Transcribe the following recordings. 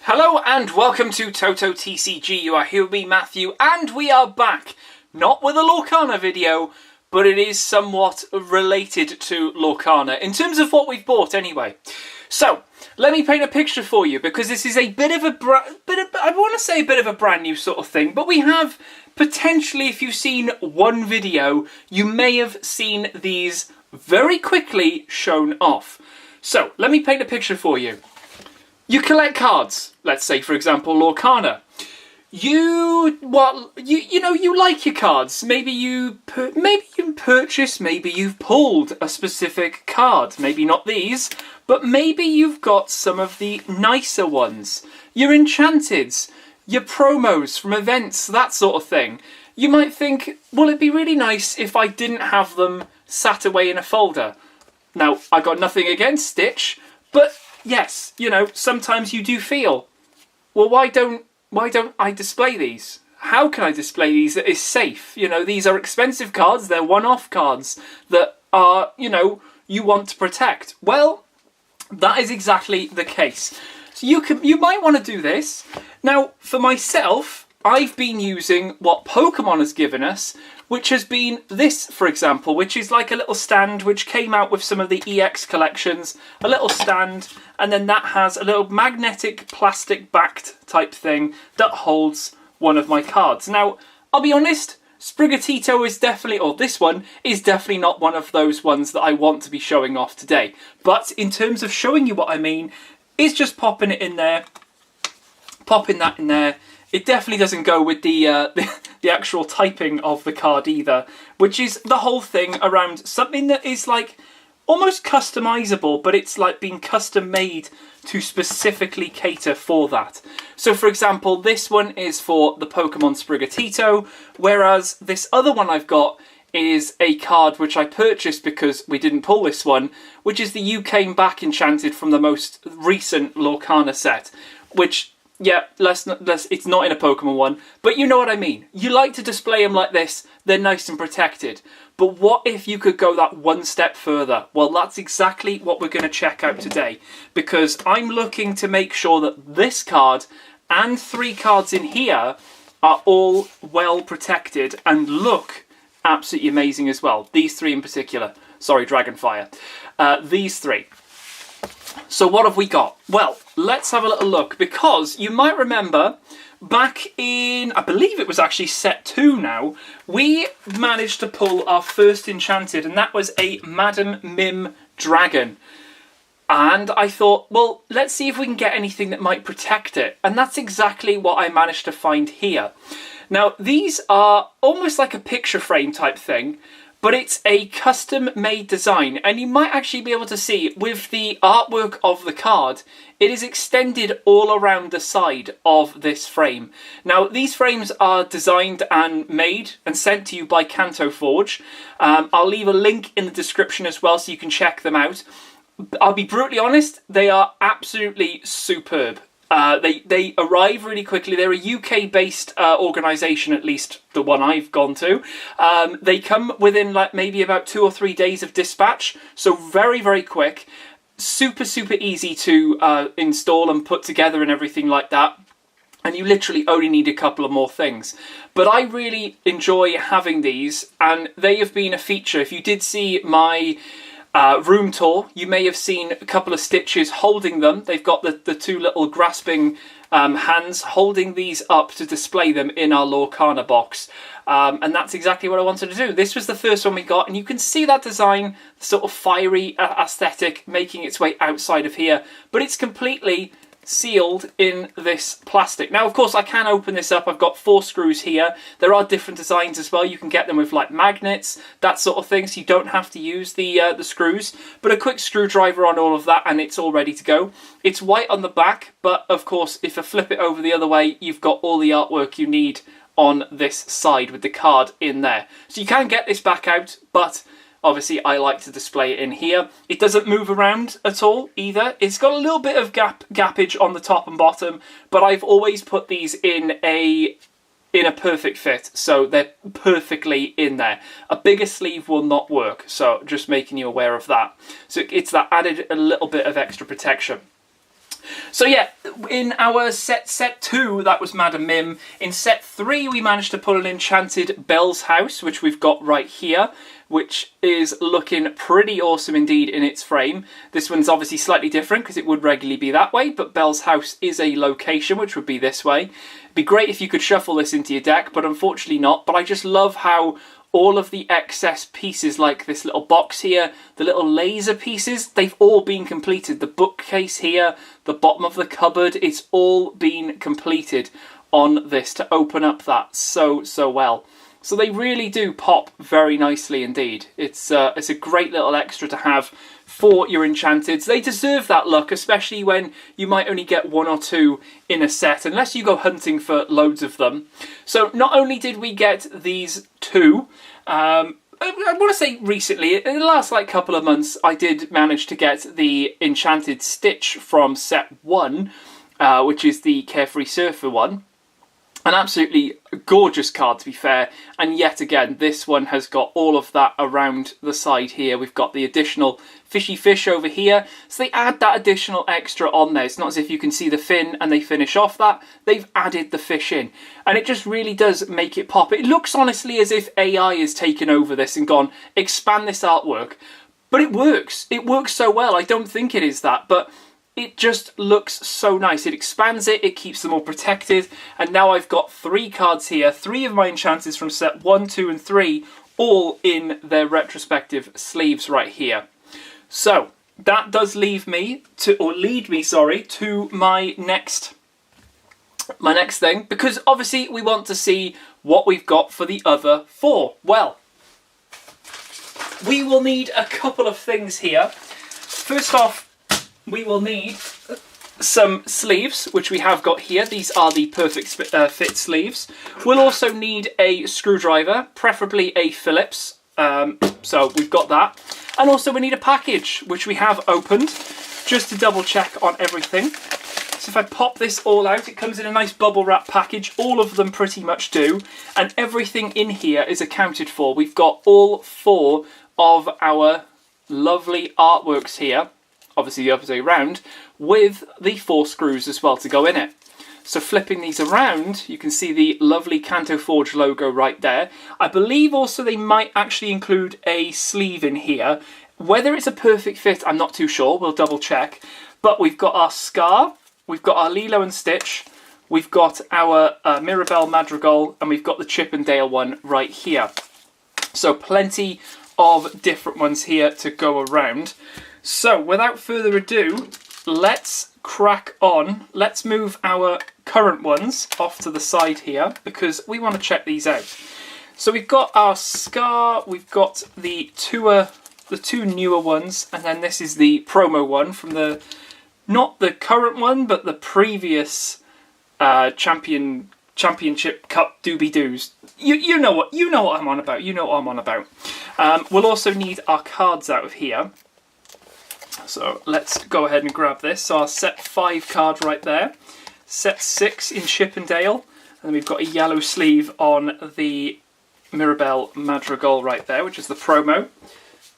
Hello and welcome to TotoTCG. You are here with me, Matthew, and we are back. Not with a Lorcana video, but it is somewhat related to Lorcana, in terms of what we've bought anyway. So, let me paint a picture for you, because this is a bit of a brand new sort of thing, but we have potentially, if you've seen one video, you may have seen these very quickly shown off. So, let me paint a picture for you. You collect cards, let's say for example Lorcana. You like your cards. Maybe you purchase, maybe you've pulled a specific card. Maybe not these, but maybe you've got some of the nicer ones. Your enchanteds, your promos from events, that sort of thing. You might think, well, it'd be really nice if I didn't have them sat away in a folder. Now, I got nothing against Stitch, but yes, you know, sometimes you do feel, well, why don't I display these? How can I display these that is safe? You know, these are expensive cards, they're one-off cards that are, you know, you want to protect. Well, that is exactly the case. So you might want to do this. Now, for myself, I've been using what Pokémon has given us, which has been this, for example, which is like a little stand which came out with some of the EX collections, a little stand, and then that has a little magnetic plastic backed type thing that holds one of my cards. Now, I'll be honest, Sprigatito is definitely, or this one, is definitely not one of those ones that I want to be showing off today. But in terms of showing you what I mean, is just popping it in there, popping that in there. It definitely doesn't go with the actual typing of the card either, which is the whole thing around something that is like almost customizable, but it's like being custom made to specifically cater for that. So for example, this one is for the Pokemon Sprigatito, whereas this other one I've got is a card which I purchased because we didn't pull this one, which is the You Came Back Enchanted from the most recent Lorcana set, which, yeah, it's not in a Pokemon one, but you know what I mean. You like to display them like this, they're nice and protected. But what if you could go that one step further? Well, that's exactly what we're going to check out today, because I'm looking to make sure that this card and 3 cards in here are all well protected and look absolutely amazing as well. These 3 in particular. Sorry, Dragonfire. These 3. So what have we got? Well, let's have a little look, because you might remember back in, I believe it was actually set 2 now, we managed to pull our first Enchanted, and that was a Madam Mim Dragon. And I thought, well, let's see if we can get anything that might protect it. And that's exactly what I managed to find here. Now, these are almost like a picture frame type thing, but it's a custom-made design, and you might actually be able to see with the artwork of the card, it is extended all around the side of this frame. Now, these frames are designed and made and sent to you by KantoForge. I'll leave a link in the description as well so you can check them out. I'll be brutally honest, they are absolutely superb. They arrive really quickly. They're a UK-based organisation, at least the one I've gone to. They come within like maybe about 2 or 3 days of dispatch, so very, very quick. Super, super easy to install and put together and everything like that. And you literally only need a couple of more things. But I really enjoy having these, and they have been a feature. If you did see my room tour, you may have seen a couple of Stitches holding them. They've got the 2 little grasping hands holding these up to display them in our Lorcana box. And that's exactly what I wanted to do. This was the first one we got, and you can see that design, sort of fiery aesthetic, making its way outside of here. But it's completely sealed in this plastic. Now, of course, I can open this up. I've got 4 screws here. There are different designs as well. You can get them with like magnets, that sort of thing, so you don't have to use the screws. But a quick screwdriver on all of that, and it's all ready to go. It's white on the back, but of course, if I flip it over the other way, you've got all the artwork you need on this side with the card in there. So you can get this back out, but obviously, I like to display it in here. It doesn't move around at all either. It's got a little bit of gappage on the top and bottom, but I've always put these in a perfect fit, so they're perfectly in there. A bigger sleeve will not work, so just making you aware of that. So it's that added a little bit of extra protection. So yeah, in our set 2, that was Madam Mim. In set 3, we managed to pull an Enchanted Belle's House, which we've got right here, which is looking pretty awesome indeed in its frame. This one's obviously slightly different because it would regularly be that way, but Belle's House is a location, which would be this way. It'd be great if you could shuffle this into your deck, but unfortunately not. But I just love how all of the excess pieces, like this little box here, the little laser pieces, they've all been completed. The bookcase here, the bottom of the cupboard, it's all been completed on this to open up that so well. So they really do pop very nicely indeed. It's a great little extra to have for your Enchanteds. They deserve that luck, especially when you might only get 1 or 2 in a set, unless you go hunting for loads of them. So not only did we get these 2, I want to say recently, in the last couple of months, I did manage to get the Enchanted Stitch from set 1, which is the Carefree Surfer one. An absolutely gorgeous card, to be fair, and yet again this one has got all of that around the side here. We've got the additional fishy fish over here, so they add that additional extra on there. It's not as if you can see the fin and they finish off that. They've added the fish in, and it just really does make it pop. It looks honestly as if AI has taken over this and gone, expand this artwork, but it works. It works so well. I don't think it is that, but it just looks so nice. It expands it, it keeps them all protected, and now I've got 3 cards here, 3 of my Enchanteds from set 1, 2 and 3, all in their retrospective sleeves right here. So that does lead me to my next thing, because obviously we want to see what we've got for the other 4. Well, we will need a couple of things here. First off, we will need some sleeves, which we have got here. These are the perfect fit sleeves. We'll also need a screwdriver, preferably a Phillips. So we've got that. And also we need a package, which we have opened, just to double check on everything. So if I pop this all out, it comes in a nice bubble wrap package. All of them pretty much do. And everything in here is accounted for. We've got all 4 of our lovely artworks here. Obviously the other way around, with the 4 screws as well to go in it. So flipping these around, you can see the lovely KantoForge logo right there. I believe also they might actually include a sleeve in here. Whether it's a perfect fit, I'm not too sure. We'll double check. But we've got our Scar, we've got our Lilo and Stitch, we've got our Mirabel Madrigal, and we've got the Chip and Dale one right here. So plenty of different ones here to go around. So, without further ado, let's crack on. Let's move our current ones off to the side here, because we want to check these out. So we've got our Scar, we've got the 2 newer ones, and then this is the promo one from the, not the current one, but the previous Championship Cup doobie-doos. You know what I'm on about. You know what I'm on about. We'll also need our cards out of here. So let's go ahead and grab this. So our set 5 card right there. Set 6 in Chip and Dale. And then we've got a yellow sleeve on the Mirabel Madrigal right there, which is the promo.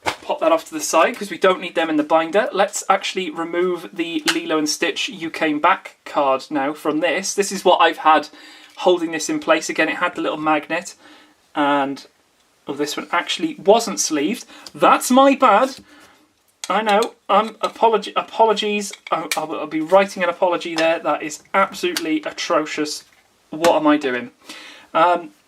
Pop that off to the side because we don't need them in the binder. Let's actually remove the Lilo and Stitch You Came Back card now from this. This is what I've had holding this in place. Again, it had the little magnet. And this one actually wasn't sleeved. That's my bad. I know, apologies, I'll be writing an apology there. That is absolutely atrocious. What am I doing?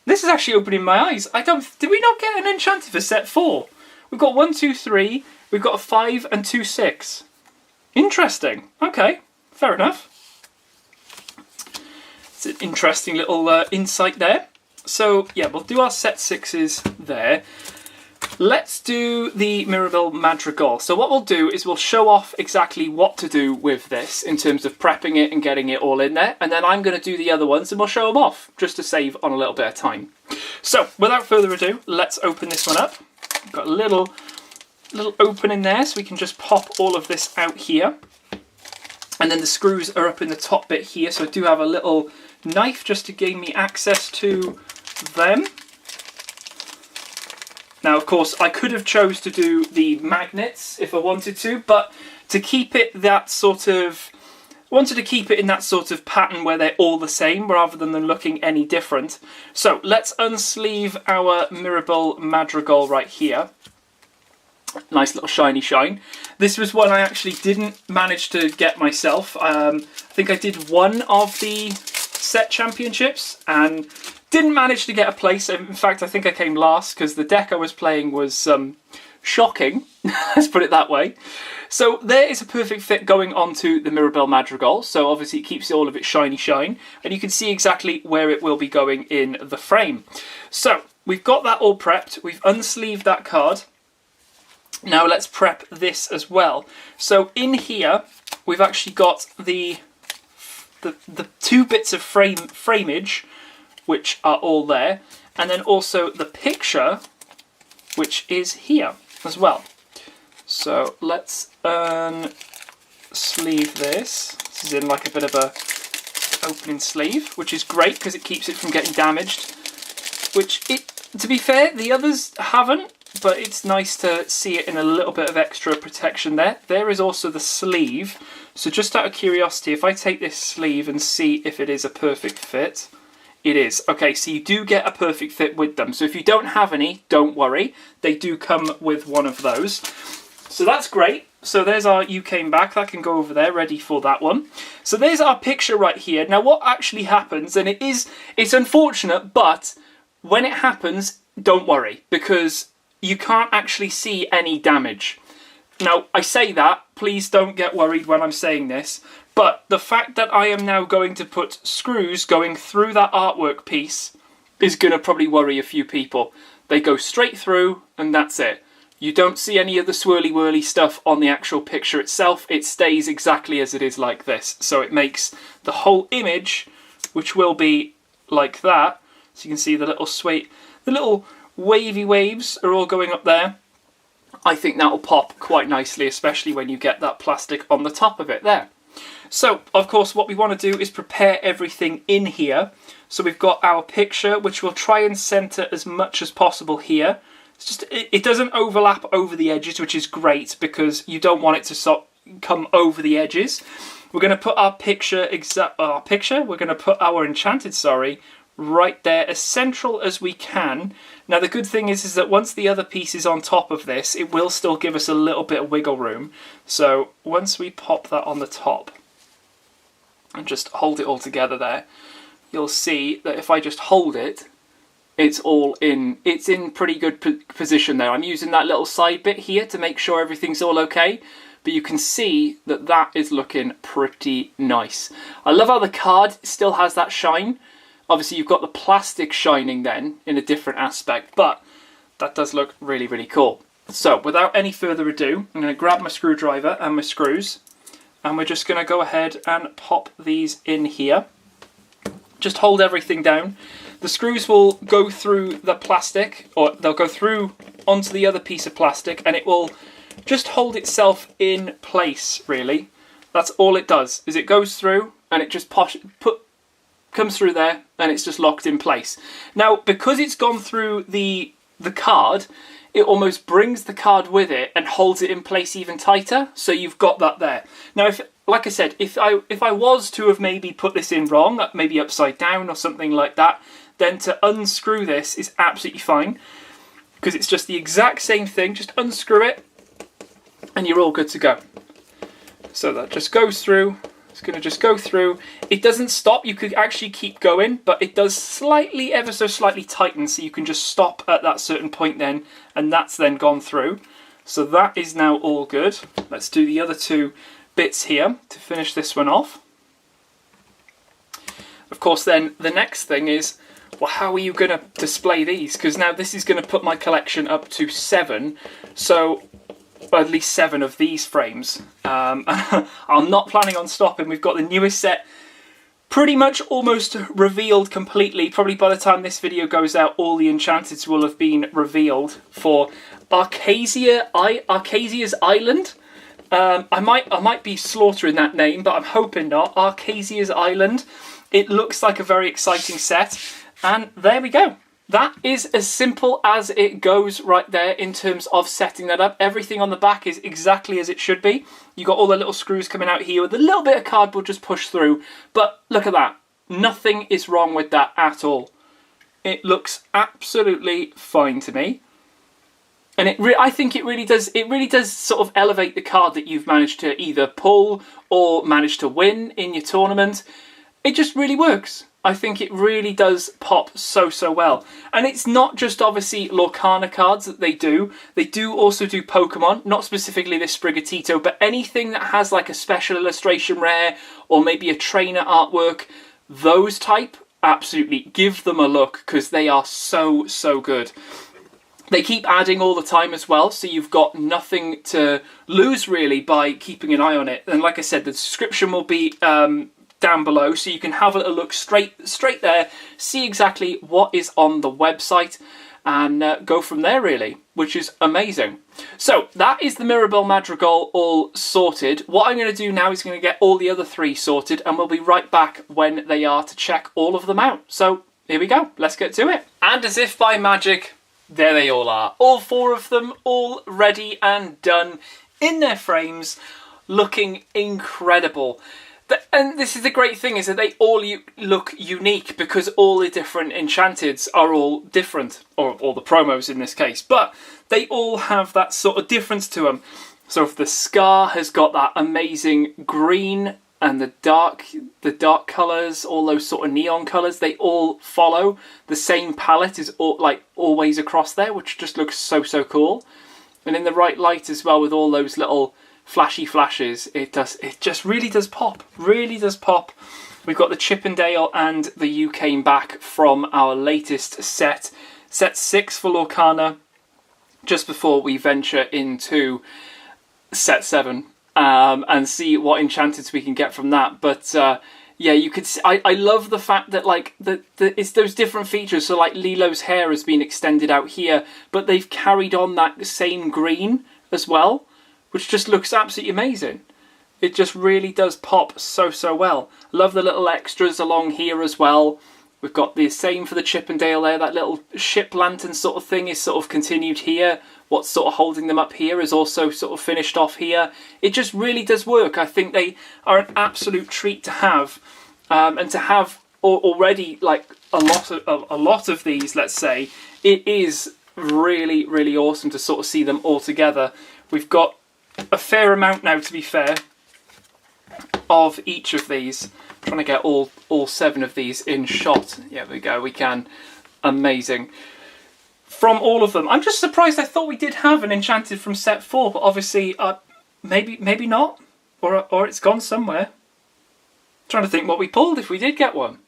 This is actually opening my eyes. Did we not get an Enchanted for set 4? We've got 1, 2, 3, we've got a 5 and 2, 6. Interesting, okay, fair enough. It's an interesting little insight there. So yeah, we'll do our set 6s there. Let's do the Mirabel Madrigal. So what we'll do is we'll show off exactly what to do with this in terms of prepping it and getting it all in there. And then I'm going to do the other ones and we'll show them off just to save on a little bit of time. So without further ado, let's open this one up. We've got a little opening there so we can just pop all of this out here. And then the screws are up in the top bit here. So I do have a little knife just to gain me access to them. Now, of course, I could have chose to do the magnets if I wanted to, but to keep it that sort of, wanted to keep it in that sort of pattern where they're all the same rather than them looking any different. So let's unsleeve our Mirabel Madrigal right here. Nice little shiny shine. This was one I actually didn't manage to get myself. I think I did one of the set championships and didn't manage to get a place. In fact, I think I came last because the deck I was playing was shocking. Let's put it that way. So there is a perfect fit going onto the Mirabel Madrigal. So obviously it keeps all of its shiny shine, and you can see exactly where it will be going in the frame. So we've got that all prepped. We've unsleeved that card. Now let's prep this as well. So in here, we've actually got the 2 bits of frameage, which are all there, and then also the picture, which is here as well. So let's sleeve this. This is in like a bit of a opening sleeve, which is great because it keeps it from getting damaged. Which, to be fair, the others haven't. But it's nice to see it in a little bit of extra protection there. There is also the sleeve. So just out of curiosity, if I take this sleeve and see if it is a perfect fit, it is. Okay, so you do get a perfect fit with them. So if you don't have any, don't worry. They do come with one of those. So that's great. So there's our You Came Back. That can go over there, ready for that one. So there's our picture right here. Now what actually happens, and it's unfortunate, but when it happens, don't worry, because you can't actually see any damage. Now, I say that, please don't get worried when I'm saying this, but the fact that I am now going to put screws going through that artwork piece is going to probably worry a few people. They go straight through and that's it. You don't see any of the swirly-whirly stuff on the actual picture itself. It stays exactly as it is like this. So it makes the whole image, which will be like that, so you can see the little sway, the little wavy waves are all going up there. I think that will pop quite nicely, especially when you get that plastic on the top of it there. So, of course, what we want to do is prepare everything in here. So we've got our picture, which we'll try and center as much as possible here. It's just, it doesn't overlap over the edges, which is great because you don't want it to come over the edges. We're going to put our picture, we're going to put our Enchanted, right there, as central as we can. Now the good thing is that once the other piece is on top of this, it will still give us a little bit of wiggle room. So once we pop that on the top and just hold it all together there, you'll see that if I just hold it, it's in pretty good position there. I'm using that little side bit here to make sure everything's all okay, but you can see that that is looking pretty nice. I love how the card still has that shine. Obviously you've got the plastic shining then in a different aspect, but that does look really, really cool. So without any further ado, I'm going to grab my screwdriver and my screws, and we're just going to go ahead and pop these in here. Just hold everything down. The screws will go through the plastic, or they'll go through onto the other piece of plastic, and it will just hold itself in place, really. That's all it does, is it goes through and it just comes through there and it's just locked in place. Now, because it's gone through the card, it almost brings the card with it and holds it in place even tighter, so you've got that there. Now, like I said, if I was to have maybe put this in wrong, maybe upside down or something like that, then to unscrew this is absolutely fine, because it's just the exact same thing. Just unscrew it and you're all good to go. So that just goes through. It's going to just go through. It doesn't stop. You could actually keep going, but it does slightly, ever so slightly tighten, so you can just stop at that certain point then, and that's then gone through. So that is now all good. Let's do the other 2 bits here to finish this one off. Of course, then the next thing is, well, how are you going to display these? Because now this is going to put my collection up to 7. So at least 7 of these frames. I'm not planning on stopping. We've got the newest set pretty much almost revealed completely. Probably by the time this video goes out, all the Enchanteds will have been revealed for Arcasia's Island. I might be slaughtering that name, but I'm hoping not. Arcasia's Island. It looks like a very exciting set, and there we go. that is as simple as it goes right there in terms of setting that up. Everything on the back is exactly as it should be. You got all the little screws coming out here with a little bit of cardboard just pushed through. But look at that. Nothing is wrong with that at all. It looks absolutely fine to me. And I think it really does sort of elevate the card that you've managed to either pull or manage to win in your tournament. It just really works. I think it really does pop so well. And it's not just obviously Lorcana cards that they do. They do also do Pokemon, not specifically this Sprigatito, but anything that has like a special illustration rare or maybe a trainer artwork, those type, absolutely give them a look because they are so good. They keep adding all the time as well, so you've got nothing to lose really by keeping an eye on it. And like I said, the description will be down below, so you can have a look straight there, see exactly what is on the website, and go from there really, which is amazing. So that is the Mirabel Madrigal all sorted. What I'm going to do now is going to get all the other 3 sorted, and we'll be right back when they are to check all of them out. So here we go, let's get to it. And as if by magic, there they all are. All 4 of them, all ready and done in their frames, looking incredible. And this is the great thing, is that they all look unique because all the different enchanteds are all different, or all the promos in this case, but they all have that sort of difference to them. So if the Scar has got that amazing green and the dark colours, all those sort of neon colours, they all follow the same palette, is always across there, which just looks so cool. And in the right light as well, with all those little flashy flashes, it just really does pop. Really does pop. We've got the Chippendale and the You Came Back from our latest set 6 for Lorcana, just before we venture into set 7. And see what enchanteds we can get from that. But yeah, you could see, I love the fact that like it's those different features. So like Lilo's hair has been extended out here, but they've carried on that same green as well, which just looks absolutely amazing. It just really does pop so well. Love the little extras along here as well. We've got the same for the Chippendale there. That little ship lantern sort of thing is sort of continued here. What's sort of holding them up here is also sort of finished off here. It just really does work. I think they are an absolute treat to have. And to have already like a lot of these, let's say, it is really awesome to sort of see them all together. We've got a fair amount now, to be fair, of each of these. I'm trying to get all 7 of these in shot. Yeah, there we go, we can. Amazing. From all of them. I'm just surprised. I thought we did have an Enchanted from set 4, but obviously maybe not. Or it's gone somewhere. I'm trying to think what we pulled if we did get one.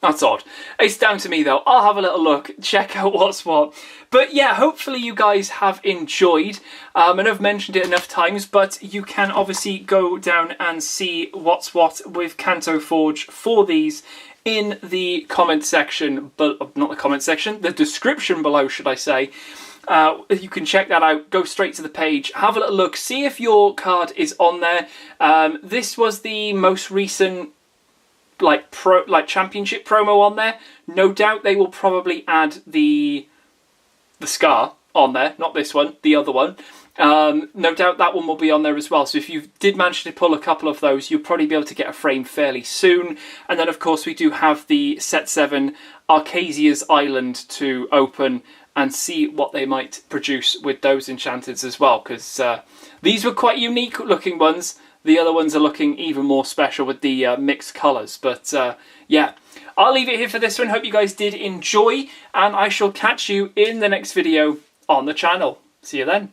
That's odd. It's down to me though. I'll have a little look, check out what's what. But yeah, hopefully you guys have enjoyed. And I've mentioned it enough times, but you can obviously go down and see what's what with KantoForge for these in the comment section, but not the comment section, the description below, should I say. You can check that out, go straight to the page, have a little look, see if your card is on there. This was the most recent championship promo on there. No doubt they will probably add the Scar on there, not this one, the other one. No doubt that one will be on there as well. So if you did manage to pull a couple of those, you'll probably be able to get a frame fairly soon. And then of course we do have the set 7 Arcasia's Island to open and see what they might produce with those enchanteds as well, because these were quite unique looking ones. The other ones are looking even more special with the mixed colours. But yeah, I'll leave it here for this one. Hope you guys did enjoy, and I shall catch you in the next video on the channel. See you then.